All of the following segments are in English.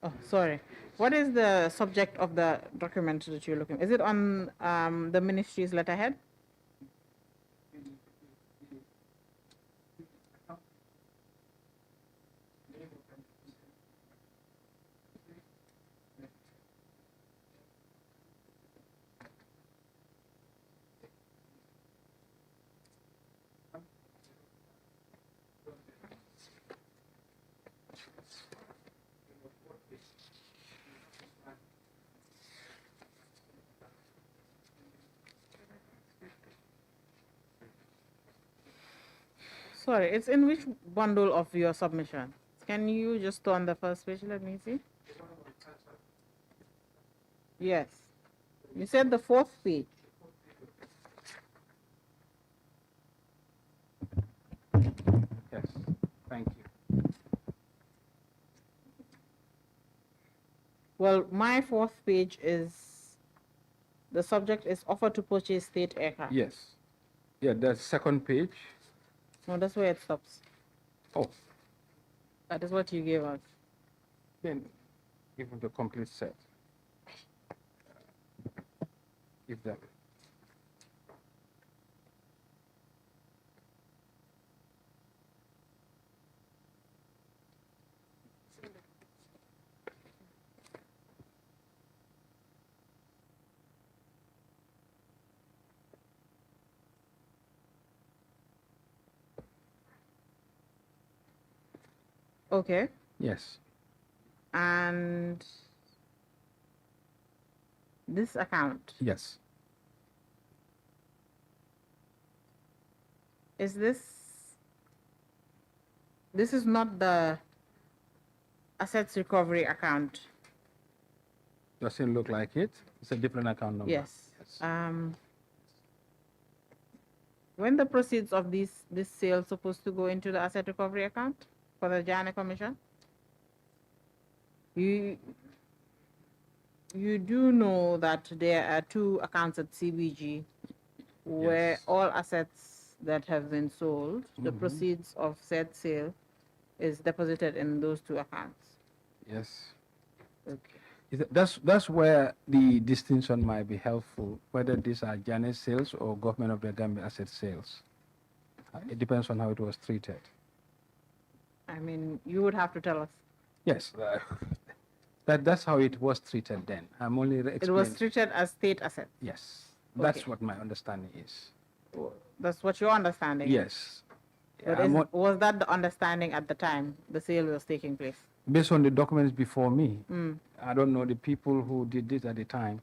Oh, sorry. What is the subject of the document that you're looking? Is it on the ministry's letterhead? Sorry, it's in which bundle of your submission? Can you just turn the first page? Let me see. Yes. You said the fourth page. Yes, thank you. Well, my fourth page is, the subject is offer to purchase state aircraft. Yes. Yeah, the second page. No, that's where it stops. Oh. That is what you gave us. Then give them the complete set. If that. Okay. Yes. And this account. Yes. Is this is not the assets recovery account? Doesn't look like it. It's a different account number. Yes. When the proceeds of this sale supposed to go into the asset recovery account for the Jammeh Commission? You do know that there are two accounts at CBG where Yes. all assets that have been sold, the proceeds of said sale is deposited in those two accounts. Yes. Okay. That's where the distinction might be helpful, whether these are Jammeh's sales or government of the Gambia asset sales. It depends on how it was treated. I mean, you would have to tell us. Yes. That's how it was treated then. I'm only explaining. It was treated as state asset. Yes. That's Okay. what my understanding is. That's what your understanding is? Yes. But was that the understanding at the time the sale was taking place? Based on the documents before me, I don't know the people who did this at the time.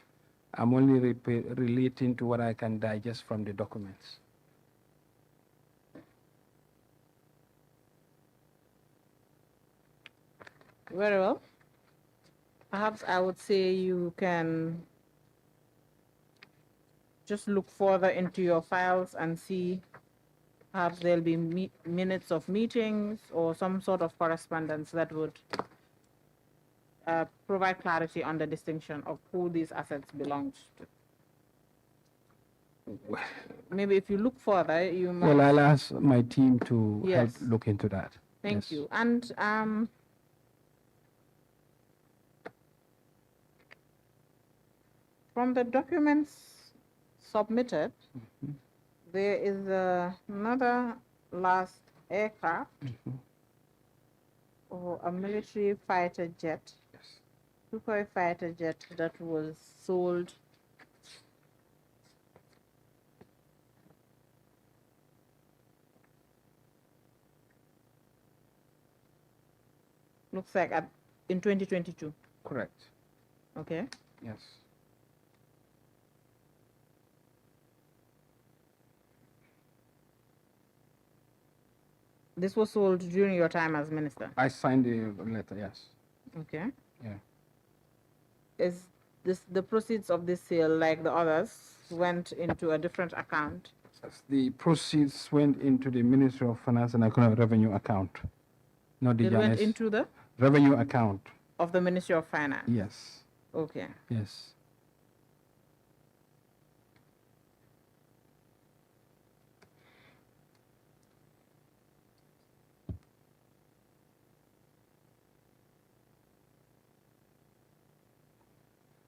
I'm only relating to what I can digest from the documents. Very well. Perhaps I would say you can just look further into your files and see, perhaps there'll be minutes of meetings or some sort of correspondence that would provide clarity on the distinction of who these assets belong to. Maybe if you look further, you might... Well, I'll ask my team to help Yes. look into that. Thank you. And from the documents submitted, there is another last aircraft or a military fighter jet, Sukhoi fighter jet that was sold looks like in 2022. Correct. Okay. Yes. This was sold during your time as minister? I signed the letter, yes. Okay. Yeah. Is the proceeds of this sale, like the others, went into a different account? The proceeds went into the Ministry of Finance and Economic Revenue account, not the It went Jammeh's into the? revenue account. Of the Ministry of Finance? Yes. Okay. Yes.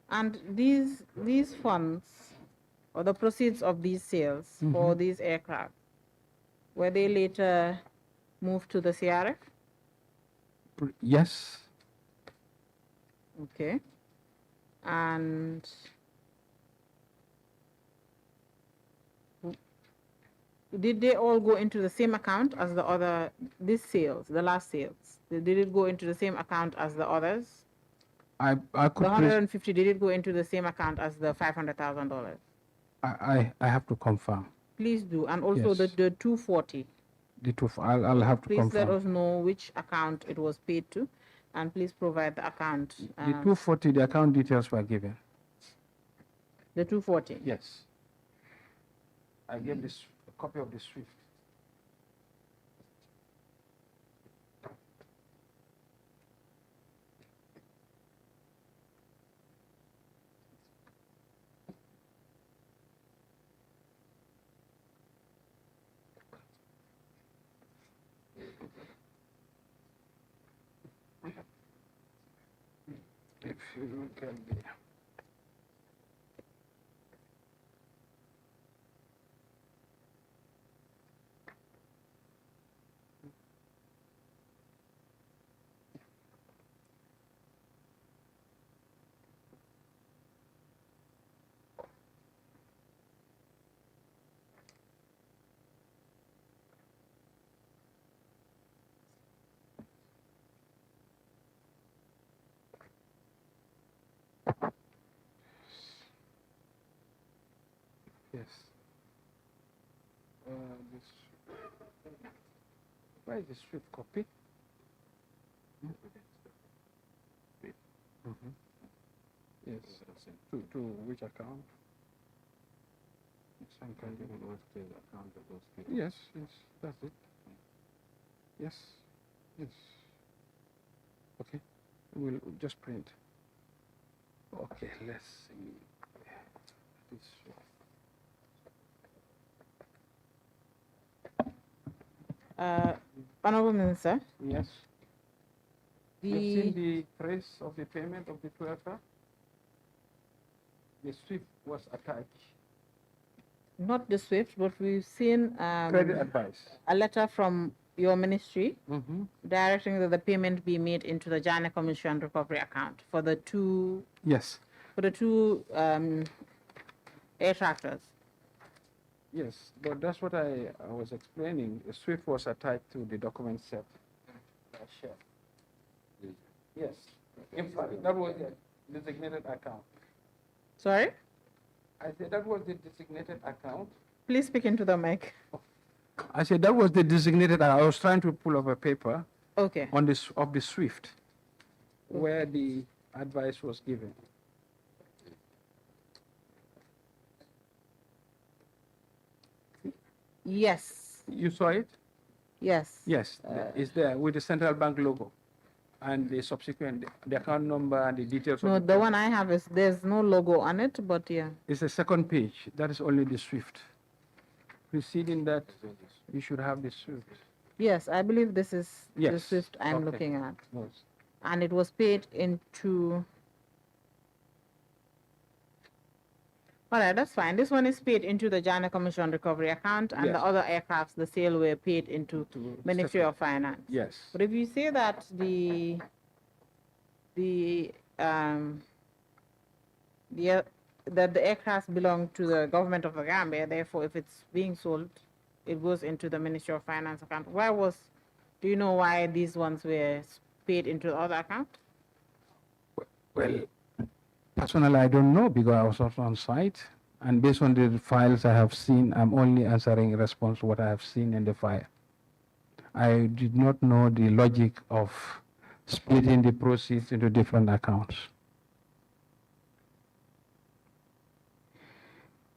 And these funds, or the proceeds of these sales for these aircraft, were they later moved to the CRF? Yes. Okay. And did they all go into the same account as the other, these sales, the last sales? Did it go into the same account as the others? I could The 150, did it go into the same account as the $500,000? I have to confirm. Please do. And also Yes. the 240. The two, I'll have to Please confirm. let us know which account it was paid to, and please provide the account. The 240, the account details were given. The 240? Yes. I gave this a copy of the SWIFT. If you look at the yes. This, where is the SWIFT copy? Yes. To which account? Yes, yes, that's it. Yes, yes. Okay, we'll just print. Okay, let's see. This. Honorable Minister. Yes. You've seen the trace of the payment of the 2 aircraft? The SWIFT was attached. Not the SWIFT, but we've seen Credit advice. a letter from your ministry directing that the payment be made into the Jammeh Commission recovery account for the two. Yes. For the two air tractors. Yes, but that's what I was explaining. The SWIFT was attached to the document set. Yes. In fact, that was the designated account. Sorry? I said that was the designated account. Please speak into the mic. I said that was the designated. I was trying to pull up a paper. Okay. On this of the SWIFT, where the advice was given. Yes. You saw it? Yes. Yes, it's there with the central bank logo and the subsequent, the account number and the details. No, the one I have is, there's no logo on it, but yeah. It's the second page. That is only the SWIFT. Preceding that, you should have the SWIFT. Yes, I believe this is the Yes. SWIFT I'm Okay. looking at. Yes. And it was paid into. All right, that's fine. This one is paid into the Jammeh Commission recovery account, and Yes. the other aircrafts, the sale were paid into To Ministry separate. of Finance. Yes. But if you say that that the aircrafts belong to the government of the Gambia, therefore, if it's being sold, it goes into the Ministry of Finance account. Do you know why these ones were paid into the other account? Well, personally, I don't know because I was also on site. And based on the files I have seen, I'm only answering in response to what I have seen in the file. I did not know the logic of splitting the proceeds into different accounts.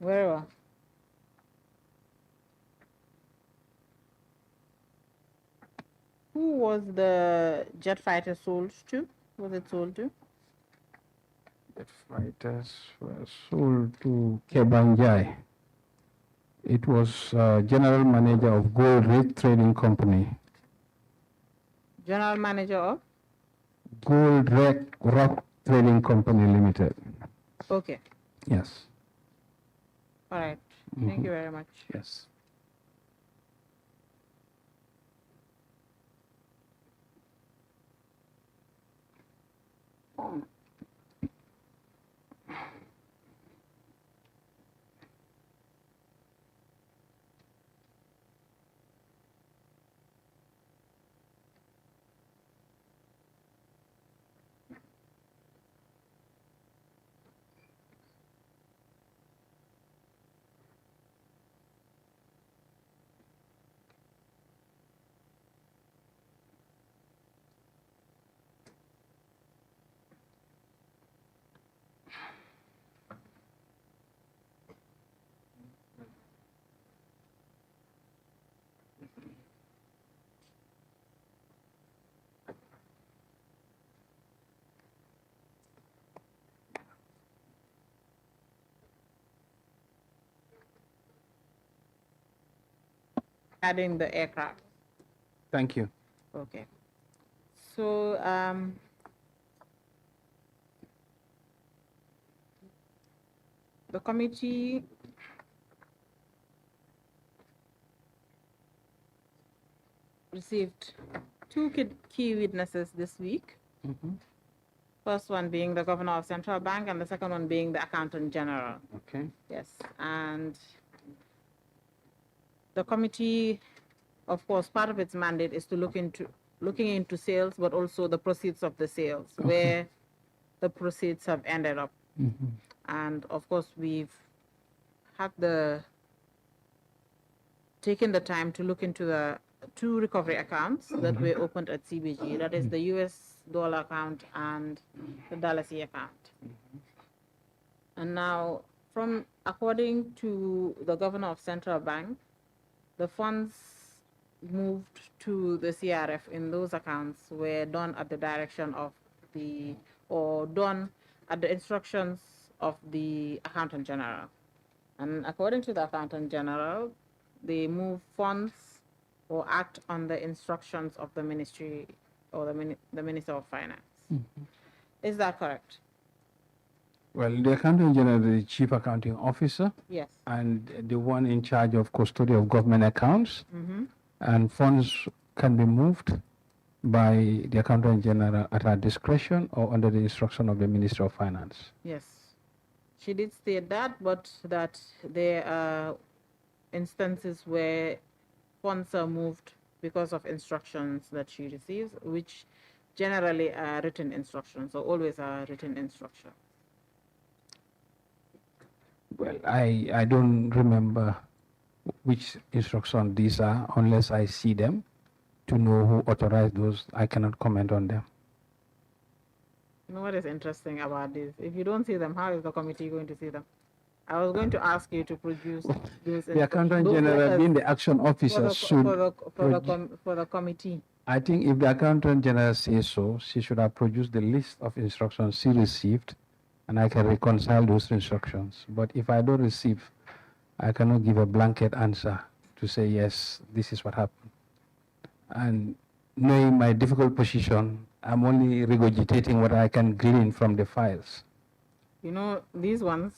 Very well. Who was the jet fighter sold to? Was it sold to? The fighters were sold to Kebanjai. It was general manager of Gold Red Trading Company. General manager of? Gold Red Rock Trading Company Limited. Okay. Yes. All right. Thank you very much. Yes. Adding the aircraft. Thank you. Okay. So the committee received two key witnesses this week. First one being the governor of Central Bank, and the second one being the accountant general. Okay. Yes, and the committee, of course, part of its mandate is to looking into sales, but also the proceeds of the sales, where the proceeds have ended up. And of course, we've had taken the time to look into the two recovery accounts that were opened at CBG. That is the US dollar account and the Dalasi account. And now, according to the governor of Central Bank, the funds moved to the CRF in those accounts were done at the direction of done at the instructions of the accountant general. And according to the accountant general, they move funds or act on the instructions of the ministry or the Minister of Finance. Is that correct? Well, the accountant general is the chief accounting officer. Yes. And the one in charge of custody of government accounts. And funds can be moved by the accountant general at her discretion or under the instruction of the Minister of Finance. Yes. She did state that, but that there are instances where funds are moved because of instructions that she receives, which generally are written instructions, or always are written instructions. Well, I don't remember which instruction these are unless I see them to know who authorized those. I cannot comment on them. You know what is interesting about this? If you don't see them, how is the committee going to see them? I was going to ask you to produce those. The accountant general, being the action officer, for the committee. I think if the accountant general says so, she should have produced the list of instructions she received, and I can reconcile those instructions. But if I don't receive, I cannot give a blanket answer to say, yes, this is what happened. And knowing my difficult position, I'm only regurgitating what I can glean from the files. You know, these ones,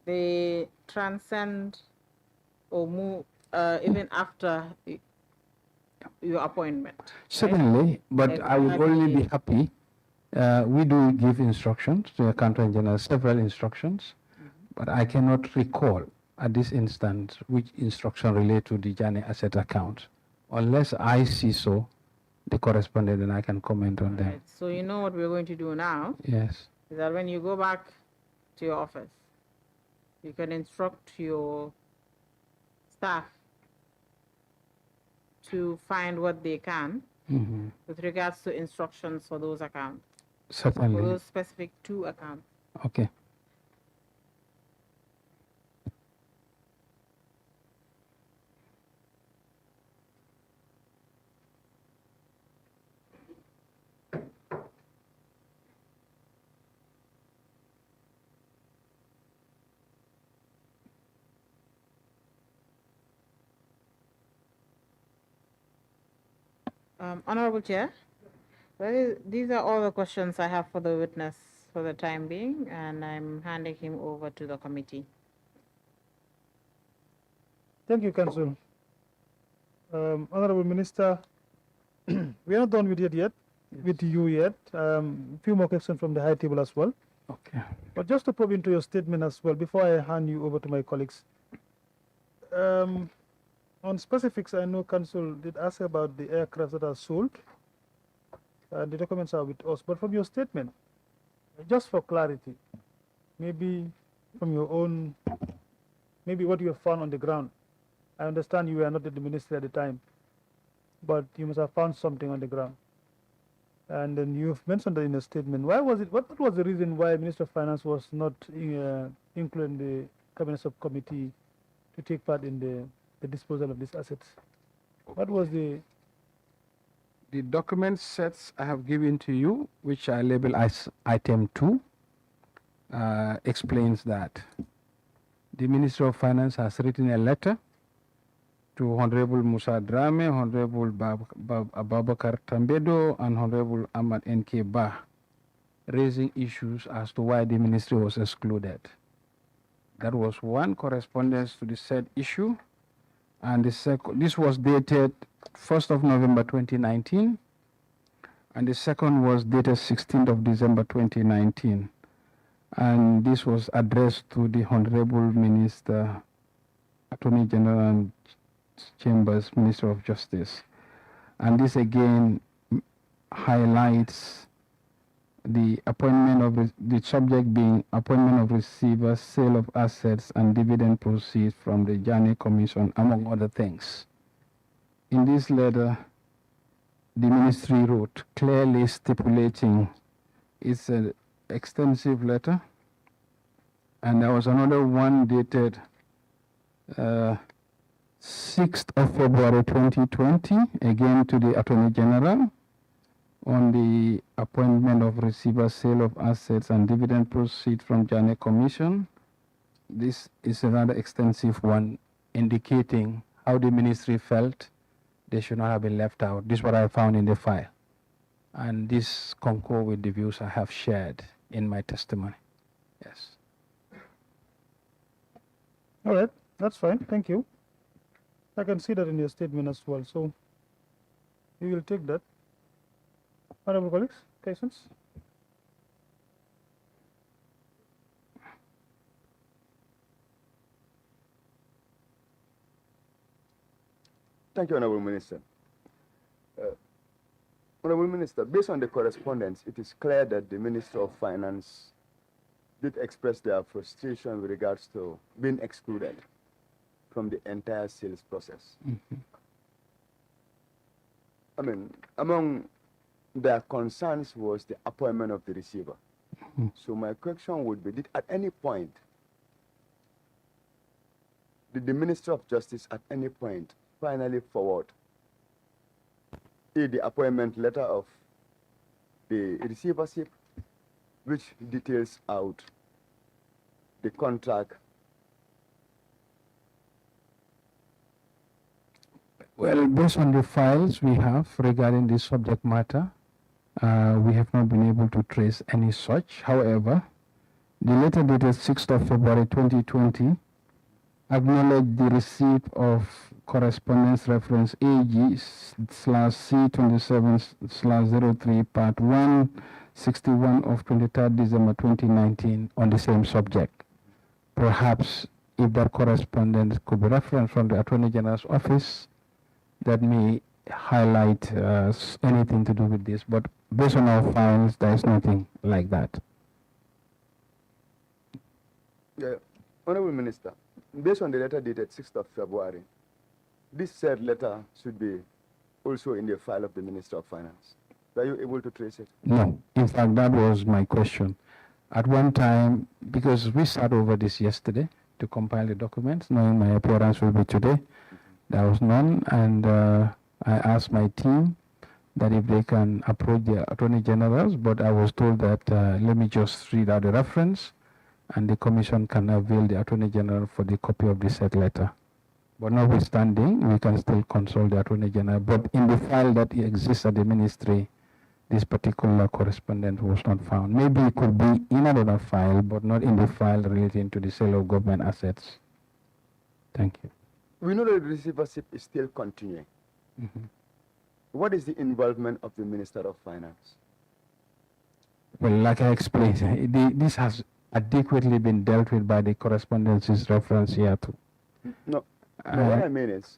they transcend or move even after your appointment. Certainly, right? but I would only be happy. We do give instructions to the accountant general, several instructions, but I cannot recall at this instant which instruction relate to the Jammeh asset account. Unless I see so, the correspondent, and I can comment on them. Right. So you know what we're going to do now? Yes. Is that when you go back to your office, you can instruct your staff to find what they can with regards to instructions for those accounts. Certainly. For those specific two accounts. Okay. Honorable Chair, these are all the questions I have for the witness for the time being, and I'm handing him over to the committee. Thank you, Council. Honorable Minister, we are not done with it yet, with you yet. A few more questions from the high table as well. Okay. But just to probe into your statement as well, before I hand you over to my colleagues, on specifics, I know Council did ask about the aircraft that are sold. The documents are with us, but from your statement, just for clarity, maybe from your own, maybe what you have found on the ground. I understand you were not at the ministry at the time, but you must have found something on the ground. And then you've mentioned that in a statement. Why was it? What was the reason why Minister of Finance was not included in the cabinet subcommittee to take part in the disposal of these assets? What was the document sets I have given to you, which I label as item 2, explains that the Minister of Finance has written a letter to Honorable Musa Drame, Honorable Ababakar Tambedo, and Honorable Ahmad N.K. Bah, raising issues as to why the ministry was excluded. That was one correspondence to the said issue, and this was dated 1st of November 2019, and the second was dated 16th of December 2019. And this was addressed to the Honorable Minister, Attorney General Chambers, Minister of Justice. And this again highlights the appointment of the subject being appointment of receivers, sale of assets, and dividend proceeds from the Jammeh Commission, among other things. In this letter, the ministry wrote clearly stipulating, it's an extensive letter, and there was another one dated 6th of February 2020, again to the Attorney General, on the appointment of receiver, sale of assets, and dividend proceeds from Jammeh Commission. This is a rather extensive one, indicating how the ministry felt they should not have been left out. This is what I found in the file. And this concur with the views I have shared in my testimony. Yes. All right, that's fine. Thank you. I can see that in your statement as well. So we will take that. Honorable colleagues, questions? Thank you, Honorable Minister. Honorable Minister, based on the correspondence, it is clear that the Minister of Finance did express their frustration with regards to being excluded from the entire sales process. Mm-hmm. I mean, among their concerns was the appointment of the receiver. Mm-hmm. So my question would be, did at any point, did the Minister of Justice at any point finally forward the appointment letter of the receivership, which details out the contract? Well, based on the files we have regarding this subject matter, we have not been able to trace any such. However, the letter dated 6th of February 2020 acknowledged the receipt of correspondence reference AG/C27/03 Part 1, 61 of 23rd December 2019 on the same subject. Perhaps if that correspondence could be referenced from the Attorney General's office, that may highlight anything to do with this, but based on our files, there is nothing like that. Honorable Minister, based on the letter dated 6th of February, this said letter should be also in the file of the Minister of Finance. Were you able to trace it? No. In fact, that was my question. At one time, because we sat over this yesterday to compile the documents, knowing my appearance will be today, there was none, and I asked my team that if they can approach the Attorney Generals, but I was told that let me just read out the reference, and the Commission can avail the Attorney General for the copy of the said letter. But notwithstanding, we can still consult the Attorney General. But in the file that exists at the Ministry, this particular correspondence was not found. Maybe it could be in another file, but not in the file relating to the sale of government assets. Thank you. We know that the receivership is still continuing. What is the involvement of the Minister of Finance? Well, like I explained, this has adequately been dealt with by the correspondences reference here too. No, what I mean is,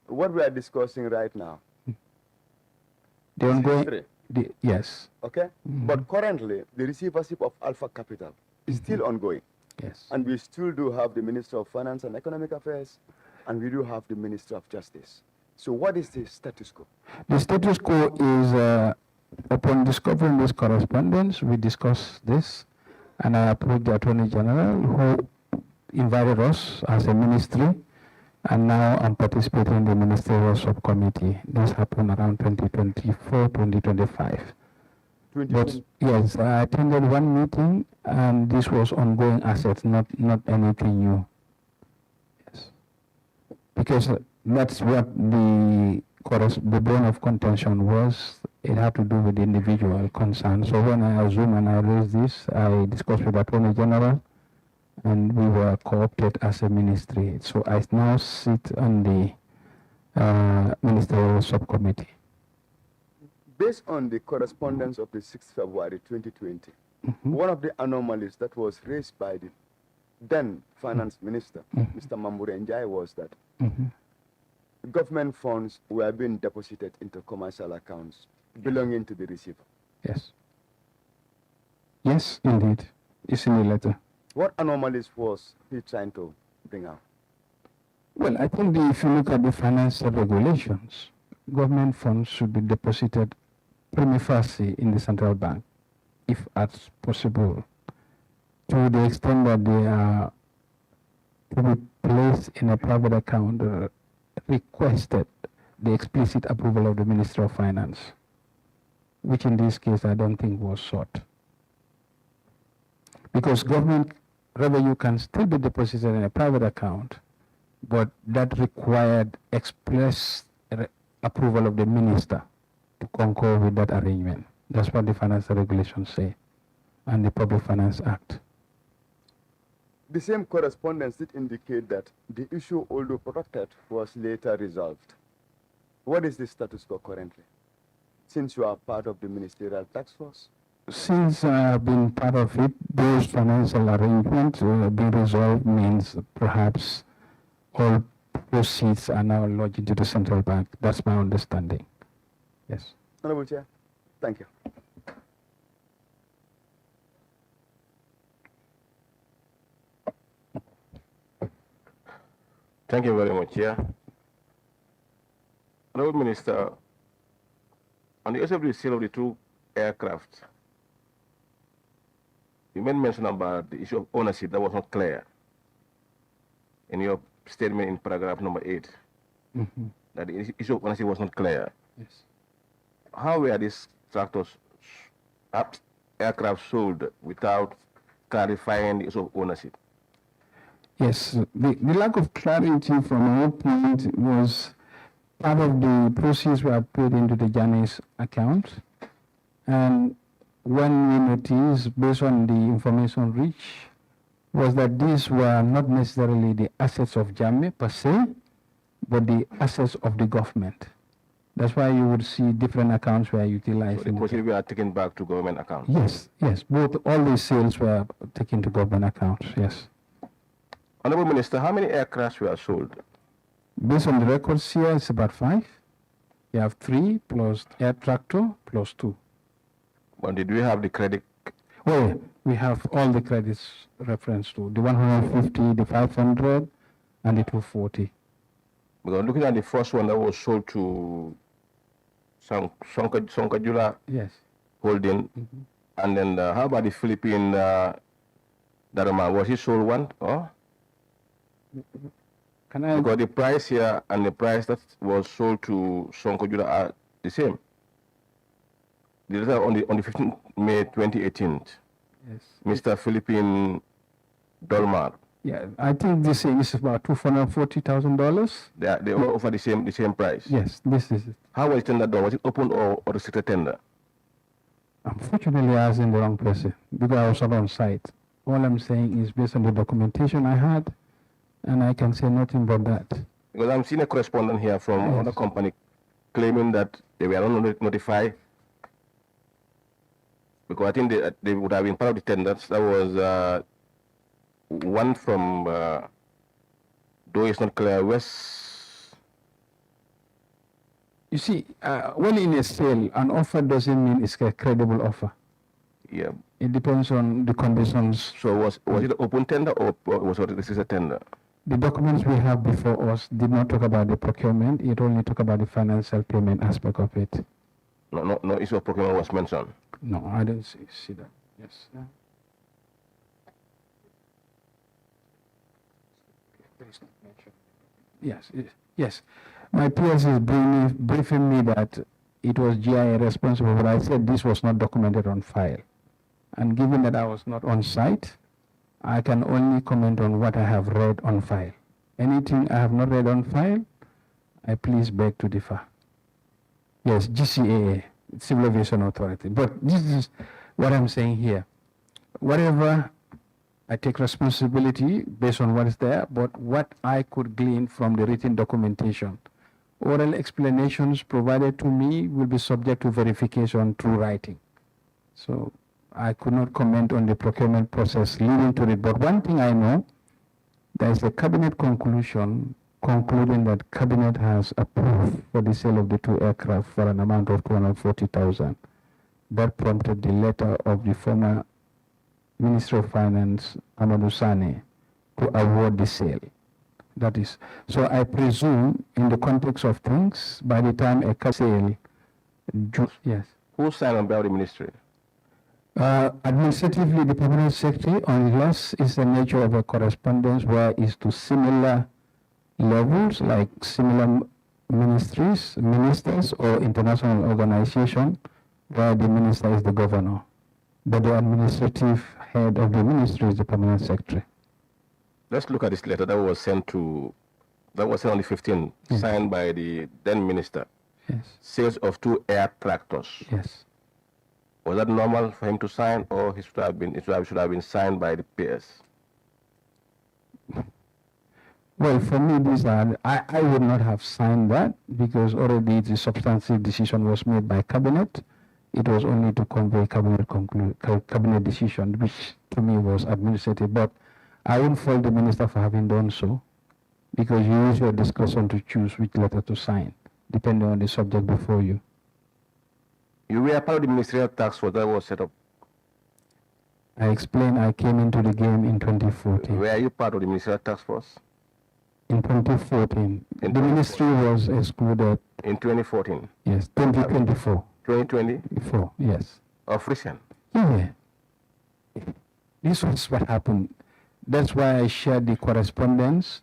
what we are discussing right now, the is ongoing, history, yes, okay? But currently, the receivership of Alpha Capital is still ongoing. yes. And we still do have the Minister of Finance and Economic Affairs, and we do have the Minister of Justice. So what is the status quo? The status quo is, upon discovering this correspondence, we discussed this, and I approached the Attorney General, who invited us as a ministry, and now I'm participating in the ministerial subcommittee. This happened around 2024, 2025. But yes, I attended one meeting, and this was ongoing assets, not anything new. Yes, because that's what the bone of contention was. It had to do with the individual concern. So when I assumed and I raised this, I discussed with the Attorney General, and we were co-opted as a ministry. So I now sit on the ministerial subcommittee. Based on the correspondence of the 6th February 2020, one of the anomalies that was raised by the then Finance Minister, Mr. Mambure Njai, was that government funds were being deposited into commercial accounts belonging to the receiver. Yes. Yes, indeed. It's in the letter. What anomalies was he trying to bring out? Well, I think if you look at the financial regulations, government funds should be deposited prima facie in the central bank, if as possible, to the extent that they are to be placed in a private account, requested the explicit approval of the Minister of Finance, which in this case I don't think was sought. Because government revenue can still be deposited in a private account, but that required express approval of the minister to concur with that arrangement. That's what the financial regulations say, and the Public Finance Act. The same correspondence did indicate that the issue, although protected, was later resolved. What is the status quo currently, since you are part of the ministerial task force? Since I have been part of it, those financial arrangements being resolved means perhaps all proceeds are now lodged into the central bank. That's my understanding. Yes. Honorable Chair, thank you. Thank you very much, Chair. Honorable Minister, on the issue of the sale of the two aircraft, you made mention about the issue of ownership that was not clear in your statement in paragraph number 8, that the issue of ownership was not clear. Yes. How were these aircraft sold without clarifying the issue of ownership? Yes, the lack of clarity from our point was part of the proceeds were paid into the Jammeh'S account, and when we noticed, based on the information reached, was that these were not necessarily the assets of Jammeh per se, but the assets of the government. That's why you would see different accounts were utilized. So the proceeds were taken back to government accounts? Yes, yes. All the sales were taken to government accounts, yes. Honorable Minister, how many aircrafts were sold? Based on the records here, it's about 5. You have 3 plus air tractor plus 2. But did we have the credit? Oh, yeah. We have all the credits reference to the 150, the 500, and the 240. Because looking at the first one that was sold to Sonkajula Yes. Holding, and then how about the Philippine Daruma? Was he sold one? Or? Can I? Because the price here and the price that was sold to Sonkajula are the same. The letter on the 15th May 2018. Yes. Mr. Philippine Dolmar. Yeah, I think this is about $240,000. They all offer the same price. Yes, this is it. How was it tendered? Was it open or restricted tender? Unfortunately, I was in the wrong person because I was not on site. All I'm saying is based on the documentation I had, and I can say nothing but that. Because I'm seeing a correspondent here from another company claiming that they were not notified. Because I think they would have been part of the tenders. That was one from, though it's not clear, West. You see, when in a sale, an offer doesn't mean it's a credible offer. Yeah. It depends on the conditions. So was it an open tender or this is a tender? The documents we have before us did not talk about the procurement. It only talked about the financial payment aspect of it. No issue of procurement was mentioned. No, I don't see that. Yes. No. Yes. My PS is briefing me that it was GIA responsible, but I said this was not documented on file. And given that I was not on site, I can only comment on what I have read on file. Anything I have not read on file, I please beg to differ. Yes, GCAA, Civil Aviation Authority. But this is what I'm saying here. Whatever, I take responsibility based on what is there, but what I could glean from the written documentation. Oral explanations provided to me will be subject to verification through writing. So I could not comment on the procurement process leading to it. But one thing I know, there is a cabinet conclusion concluding that cabinet has approved for the sale of the 2 aircraft for an amount of 240,000. That prompted the letter of the former Minister of Finance, Amadou Sane, to award the sale. That is, so I presume in the context of things, by the time a sale, yes. Who signed on behalf of the ministry? Administratively, the permanent secretary, unless it's the nature of a correspondence where it's to similar levels, like similar ministers or international organization, where the minister is the governor. But the administrative head of the ministry is the permanent secretary. Let's look at this letter that was sent on the 15th, signed by the then minister. Yes. Sales of 2 air tractors. Yes. Was that normal for him to sign, or it should have been signed by the PS? Well, for me, I would not have signed that because already the substantive decision was made by cabinet. It was only to convey cabinet decision, which to me was administrative. But I won't fault the minister for having done so, because you use your discretion to choose which letter to sign, depending on the subject before you. You were part of the ministerial task force that was set up. I explained I came into the game in 2014. Were you part of the ministerial task force? In 2014. The ministry was excluded. In 2014? Yes, 2024. 2024? Yes. Of recent? Yeah. This was what happened. That's why I shared the correspondence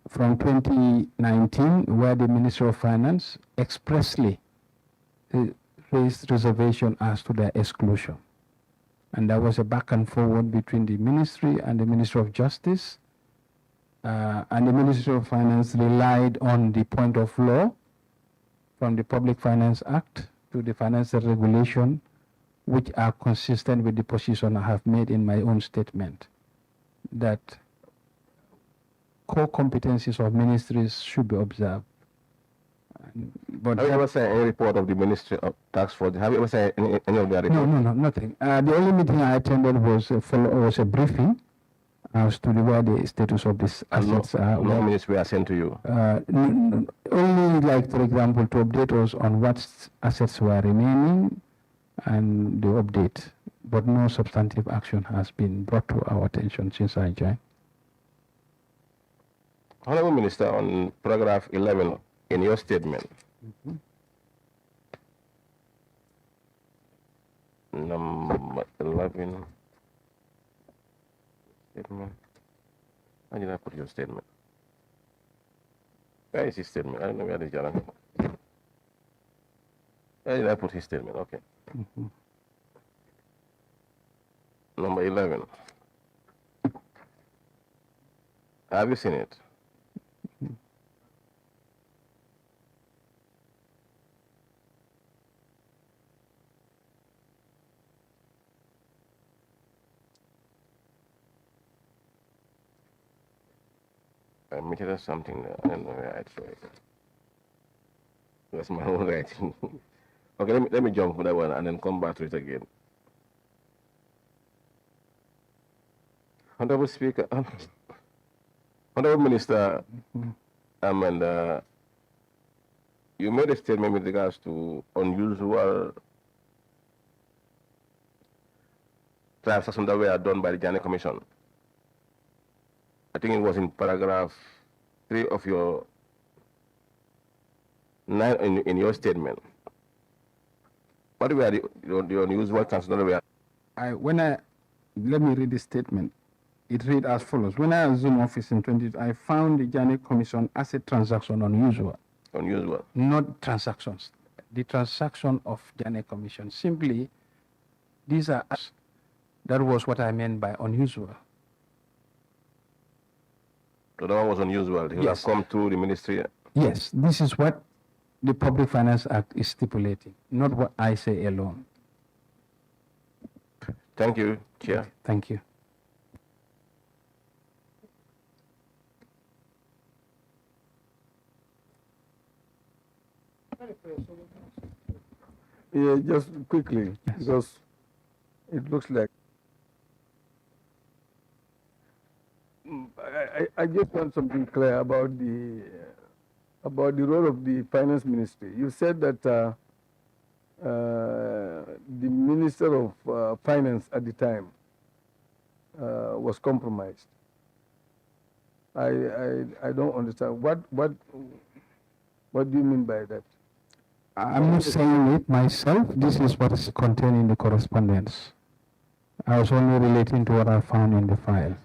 from 2019, where the Minister of Finance expressly raised reservation as to their exclusion. And there was a back and forward between the ministry and the Minister of Justice. And the Ministry of Finance relied on the point of law from the Public Finance Act to the financial regulation, which are consistent with the position I have made in my own statement, that core competencies of ministries should be observed. But have you ever seen any report of the Ministry of Tax Force? Have you ever seen any of their reports? No, nothing. The only meeting I attended was a briefing as to where the status of these assets are. No minutes were sent to you? Only, like, for example, to update us on what assets were remaining and the update. But no substantive action has been brought to our attention since I joined. Honorable Minister, on paragraph 11 in your statement, number 11, statement. How did I put your statement? Where is his statement? I don't know where the Jalan. Where did I put his statement? Okay. Number 11. Have you seen it? I omitted something. I don't know where I saw it. That's my own writing. Okay, let me jump for that one and then come back to it again. Honorable Speaker, Honorable Minister, and you made a statement with regards to unusual transactions that were done by the Jammeh Commission. I think it was in paragraph 3 of your 9 in your statement. What were the unusual transactions that were? Let me read the statement. It read as follows. When I assumed office in 20, I found the Jammeh Commission as a transaction unusual. Unusual. Not transactions. The transaction of Jammeh Commission. Simply, these are, that was what I meant by unusual. So that one was unusual. It Yes. have come through the ministry. Yes, this is what the Public Finance Act is stipulating, not what I say alone. Thank you, Chair. Thank you. Yeah, just quickly, Yes. because it looks like I just want something clear about the role of the finance ministry. You said that the minister of finance at the time was compromised. I don't understand what do you mean by that? I'm not saying it myself. This is what is contained in the correspondence. I was only relating to what I found in the file.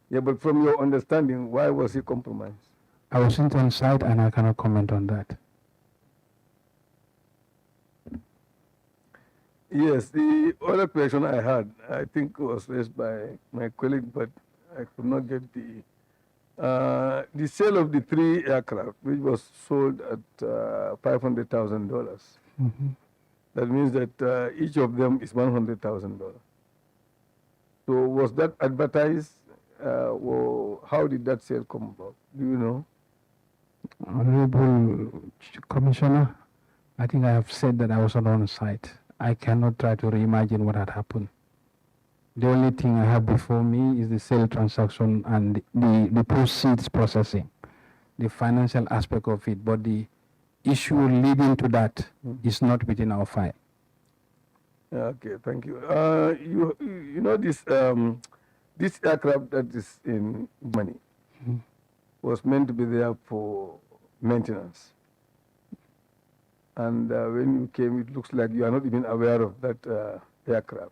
Yeah, but from your understanding, why was he compromised? I wasn't on site and I cannot comment on that. Yes, the other question I had, I think was raised by my colleague, but I could not get the sale of the 3 aircraft, which was sold at $500,000. That means that each of them is $100,000. So was that advertised, or how did that sale come about? Do you know? Honorable Commissioner, I think I have said that I was not on site. I cannot try to reimagine what had happened. The only thing I have before me is the sale transaction and the proceeds processing, the financial aspect of it, but the issue leading to that is not within our file. Okay, thank you. You know this this aircraft that is in Germany was meant to be there for maintenance. And when you came, it looks like you are not even aware of that aircraft.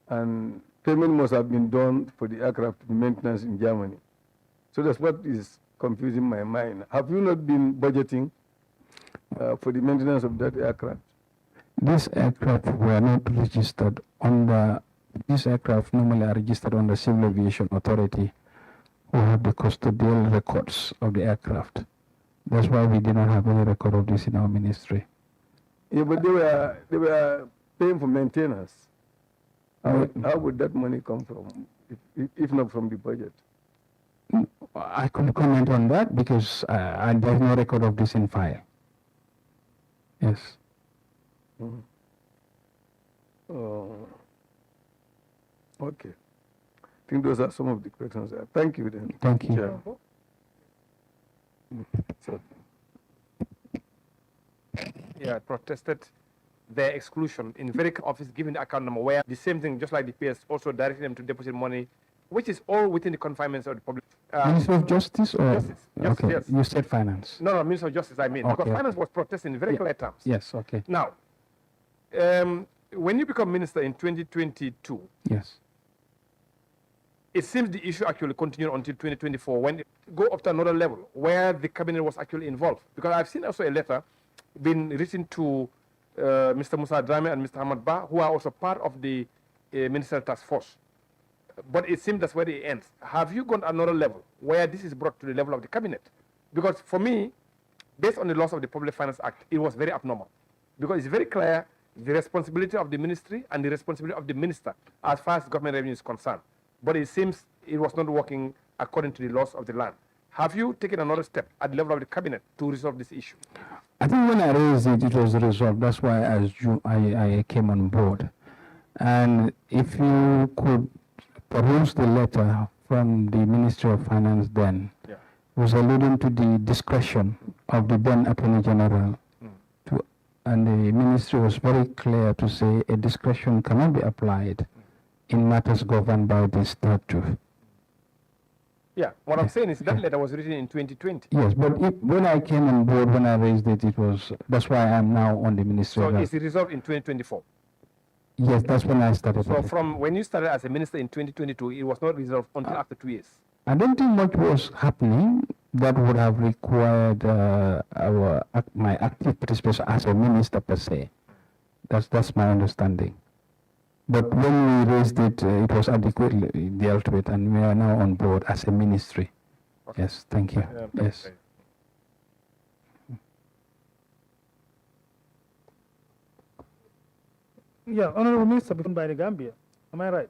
And payment must have been done for the aircraft maintenance in Germany. So that's what is confusing my mind. Have you not been budgeting for the maintenance of that aircraft? These aircraft were not registered under, these aircraft normally are registered on the Civil Aviation Authority, who have the custodial records of the aircraft. That's why we did not have any record of this in our ministry. Yeah, but they were paying for maintenance. How would that money come from, if not from the budget? I couldn't comment on that because there's no record of this in file. Yes. Oh, okay. I think those are some of the questions. Thank you then. Thank you. Chair. So, yeah, protested their exclusion in very office, given the account number, where the same thing, just like the PS, also directed them to deposit money, which is all within the confinements of the public. Minister of Justice or? Justice. Yes, Okay, yes. you said finance. No, Minister of Justice, I mean, Okay. because finance was protesting in very Yeah. clear terms. Yes, okay. Now, when you become minister in 2022, Yes. it seems the issue actually continued until 2024, when it go up to another level, where the cabinet was actually involved. Because I've seen also a letter being written to Mr. Musa Jammeh and Mr. Ahmad Ba, who are also part of the ministerial task force. But it seems that's where it ends. Have you gone another level, where this is brought to the level of the cabinet? Because for me, based on the laws of the Public Finance Act, it was very abnormal. Because it's very clear the responsibility of the ministry and the responsibility of the minister as far as government revenue is concerned. But it seems it was not working according to the laws of the land. Have you taken another step at the level of the cabinet to resolve this issue? I think when I raised it, it was resolved. That's why I came on board. And if you could peruse the letter from the Ministry of Finance then, Yeah. was alluding to the discretion of the then Attorney General. And the ministry was very clear to say a discretion cannot be applied in matters governed by the statute. Yeah, what I'm saying is that letter was written in 2020. Yes, but when I came on board, when I raised it, that's why I'm now on the ministry. So is it resolved in 2024? Yes, that's when I started. So from when you started as a minister in 2022, it was not resolved until after 2 years? I don't think much was happening that would have required my active participation as a minister per se. That's my understanding. But when we raised it, it was adequately dealt with, and we are now on board as a ministry. Okay. Yes, thank you. Yes. Yeah, Honorable Minister, by the Gambia. Am I right?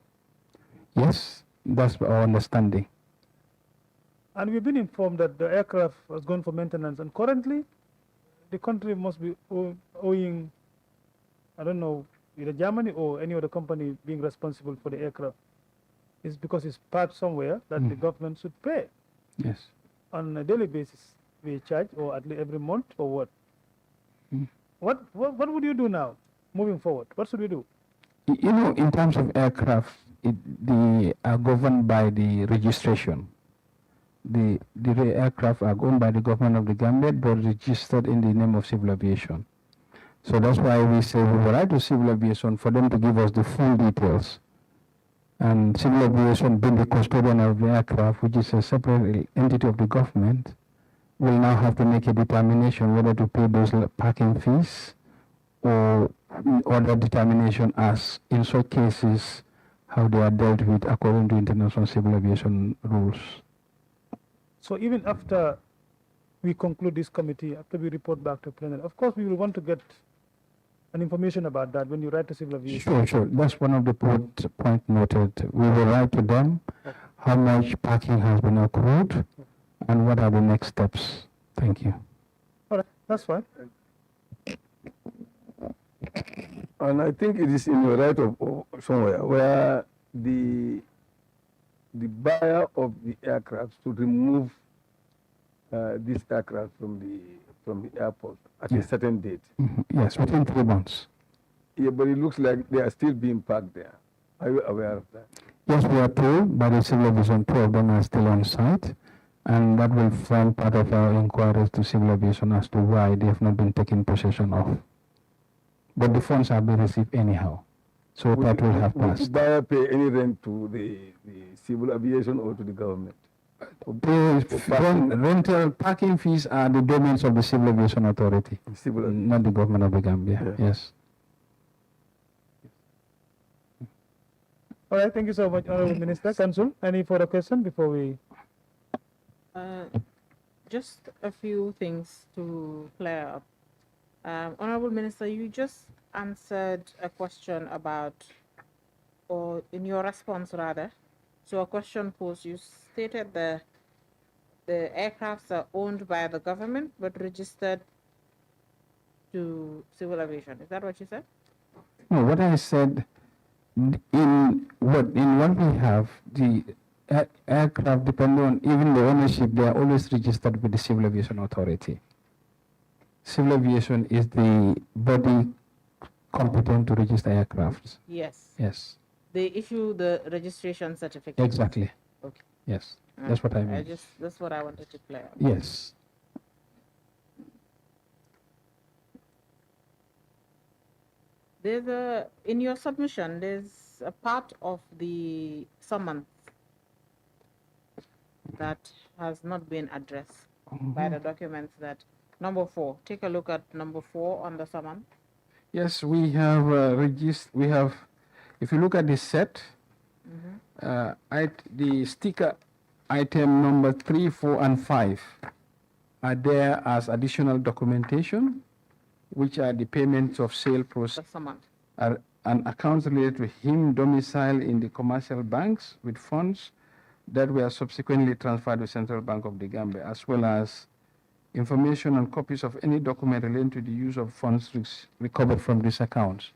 Yes, that's our understanding. And we've been informed that the aircraft has gone for maintenance, and currently the country must be owing, I don't know, either Germany or any other company being responsible for the aircraft. It's because it's parked somewhere that the government should pay. Yes. On a daily basis, we charge, or at least every month, or what? What would you do now, moving forward? What should we do? You know, in terms of aircraft, they are governed by the registration. The aircraft are owned by the government of the Gambia, but registered in the name of civil aviation. So that's why we say we will write to civil aviation for them to give us the full details. And civil aviation, being the custodian of the aircraft, which is a separate entity of the government, will now have to make a determination whether to pay those parking fees or other determination as, in such cases, how they are dealt with according to international civil aviation rules. So even after we conclude this committee, after we report back to plenary, of course we will want to get an information about that when you write to civil aviation. Sure. That's one of the point noted. We will write to them how much parking has been accrued and what are the next steps. Thank you. All right, that's fine. And I think it is in your right of somewhere where the buyer of the aircraft should remove this aircraft from the airport at a certain date. Yes, within 3 months. Yeah, but it looks like they are still being parked there. Are you aware of that? Yes, we are told by the civil aviation, 2 of them are still on site, and that will form part of our inquiries to civil aviation as to why they have not been taken possession of. But the funds have been received anyhow, so that will have passed. Would the buyer pay any rent to the civil aviation or to the government? The rental parking fees are the domains of the Civil Aviation Authority, not the government of the Gambia. Yeah. Yes. All right, thank you so much, Honorable Minister. Council, any further question before we? Just a few things to clear up. Honorable Minister, you just answered a question about, or in your response rather, to a question posed, you stated the aircrafts are owned by the government but registered to civil aviation. Is that what you said? No, what I said, in what we have, the aircraft, depending on even the ownership, they are always registered with the Civil Aviation Authority. Civil aviation is the body competent to register aircrafts. Yes. Yes. They issue the registration certificate. Exactly. Okay. Yes. That's what I mean. That's what I wanted to clear up. Yes. In your submission, there's a part of the summons that has not been addressed by the documents that, number 4, take a look at number 4 on the summons. Yes, we have if you look at the set, the sticker item number 3, 4, and 5 are there as additional documentation, which are the payments of sale proceeds and accounts related to him domiciled in the commercial banks with funds that were subsequently transferred to Central Bank of the Gambia, as well as information and copies of any document relating to the use of funds recovered from these accounts.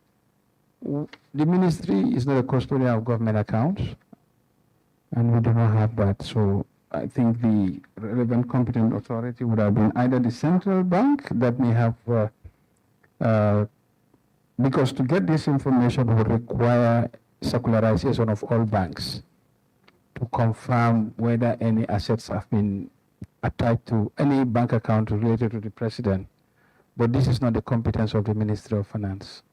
The ministry is not a custodian of government accounts, and we do not have that. So I think the relevant competent authority would have been either the central bank that may have, because to get this information would require circularization of all banks to confirm whether any assets have been attached to any bank account related to the president. But this is not the competence of the Ministry of Finance.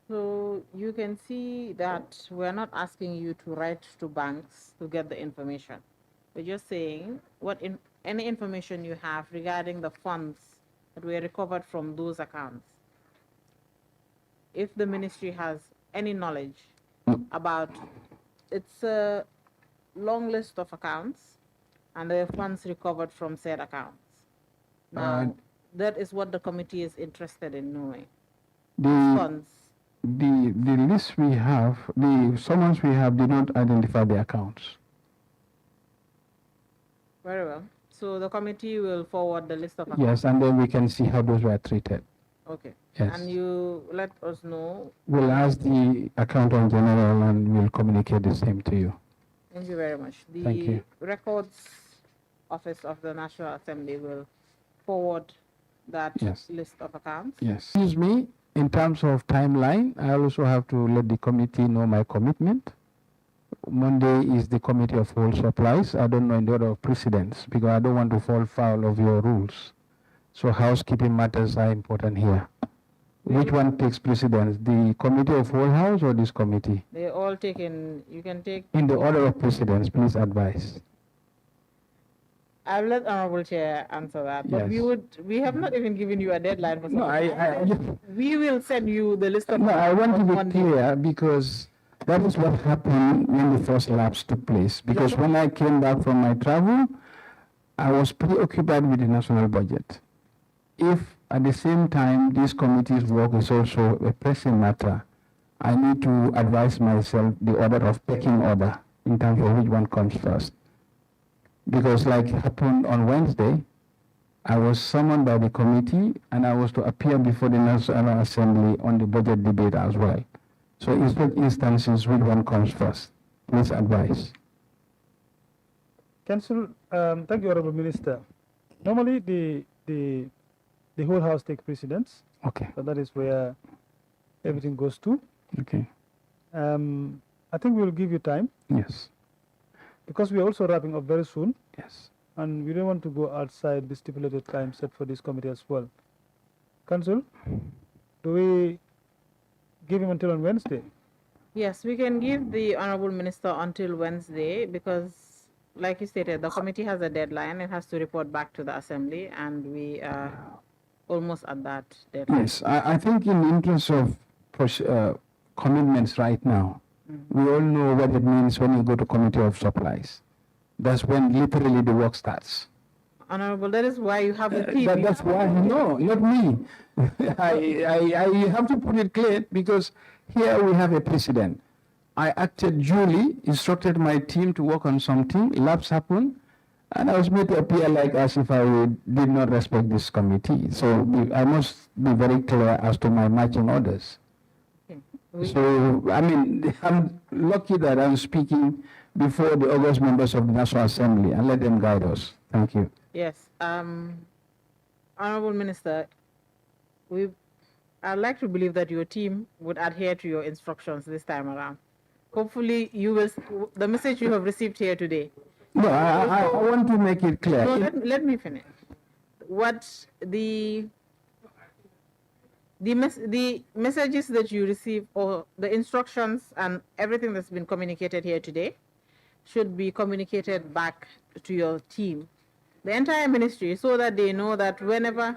So you can see that we're not asking you to write to banks to get the information. We're just saying any information you have regarding the funds that were recovered from those accounts. If the ministry has any knowledge about, it's a long list of accounts and the funds recovered from said accounts. Now, that is what the committee is interested in knowing. Funds. The list we have, the summons we have did not identify the accounts. Very well. So the committee will forward the list of accounts. Yes, and then we can see how those were treated. Okay. Yes. And you let us know. We'll ask the accountant general and we'll communicate the same to you. Thank you very much. Thank you. The Records Office of the National Assembly will forward that list of accounts. Yes. Excuse me, in terms of timeline, I also have to let the committee know my commitment. Monday is the Committee of Whole Supplies. I don't know in the order of precedence because I don't want to fall foul of your rules. So housekeeping matters are important here. Which one takes precedence, the Committee of Whole House or this committee? They all take in, you can take. In the order of precedence, please advise. I'll let Honorable Chair answer that. But we have not even given you a deadline for something. We will send you the list of. No, I want to be clear because that is what happened when the first lapse took place. Because when I came back from my travel, I was preoccupied with the national budget. If at the same time this committee's work is also a pressing matter, I need to advise myself the order of pecking order in terms of which one comes first. Because like happened on Wednesday, I was summoned by the committee and I was to appear before the National Assembly on the budget debate as well. So in such instances, which one comes first? Please advise. Council, thank you, Honorable Minister. Normally, the whole house takes precedence. Okay. So that is where everything goes to. Okay. I think we will give you time. Yes. Because we are also wrapping up very soon. Yes. And we don't want to go outside the stipulated time set for this committee as well. Council, do we give him until on Wednesday? Yes, we can give the Honorable Minister until Wednesday because, like you stated, the committee has a deadline. It has to report back to the Assembly, and we are almost at that deadline. Yes, I think in the interest of commitments right now, we all know what it means when you go to Committee of Supplies. That's when literally the work starts. Honorable, that is why you have the team. That's why, no, not me. I have to put it clear because here we have a precedent. I acted duly, instructed my team to work on something, lapse happened, and I was made to appear like as if I did not respect this committee. So I must be very clear as to my marching orders. So, I mean, I'm lucky that I'm speaking before the August members of the National Assembly and let them guide us. Thank you. Yes. Honorable Minister, I'd like to believe that your team would adhere to your instructions this time around. Hopefully, you will, the message you have received here today. No, I want to make it clear. No, let me finish. What the messages that you receive or the instructions and everything that's been communicated here today should be communicated back to your team, the entire ministry, so that they know that whenever,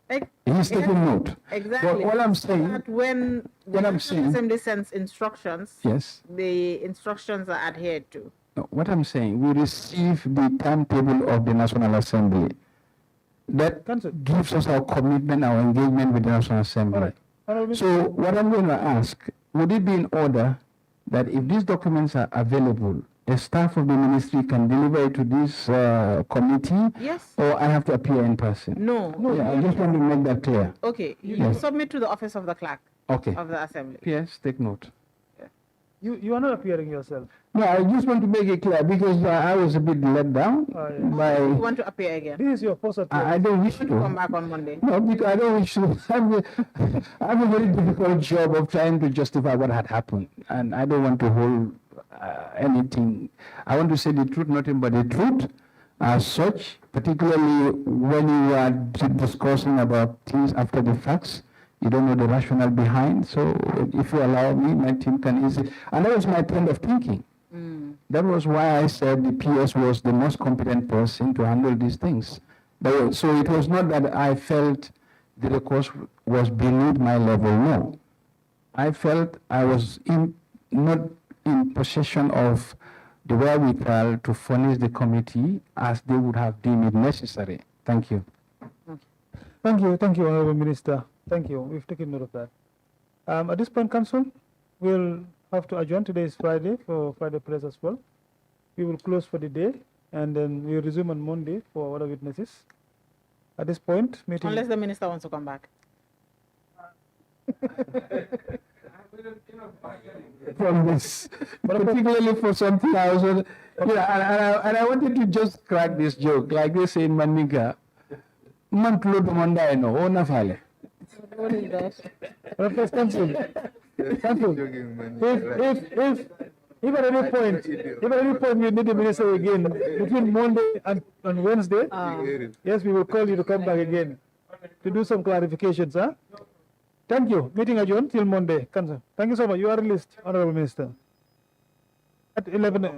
like, he's taking note. Exactly. What I'm saying, that when the National Assembly sends instructions, yes, the instructions are adhered to. No, what I'm saying, we receive the timetable of the National Assembly. that Council. gives us our commitment, our engagement with the National Assembly. All right. Honorable So what I'm going to ask, would it be in order that if these documents are available, a staff of the ministry can deliver it to this committee? Yes. Or I have to appear in person? No. Yeah, I just want to make that clear. Okay. You Yes. submit to the office of the clerk Okay. of the assembly. Yes, take note. You are not appearing yourself. No, I just want to make it clear because I was a bit let down Yeah. You by. want to appear again? This is your first appearance. I don't wish to. Come back on Monday. No, because I don't wish to. I have a very difficult job of trying to justify what had happened, and I don't want to hold anything. I want to say the truth, nothing but the truth, as such. Particularly when you are discussing about things after the facts, you don't know the rationale behind. So, if you allow me, my team can easily. And that was my trend of thinking. That was why I said the PS was the most competent person to handle these things. But, so it was not that I felt the request was beneath my level, no. I felt I was not in possession of the wherewithal to furnish the committee as they would have deemed it necessary. Thank you. Thank you, Honorable Minister. Thank you. We've taken note of that. At this point, Council, we'll have to adjourn. Today is Friday for Friday press as well. We will close for the day, and then we'll resume on Monday for other witnesses. At this point, meeting. Unless the minister wants to come back. From this, particularly for something I was, and I wanted to just crack this joke, like they say in Maninga, "Man tulo dumanda eno, ona fale." What is that? First, Council, if at any point you need the minister again between Monday and Wednesday, yes, we will call you to come back again to do some clarifications, huh? Thank you. Meeting adjourned till Monday. Council. Thank you so much. You are released, Honorable Minister. At 11.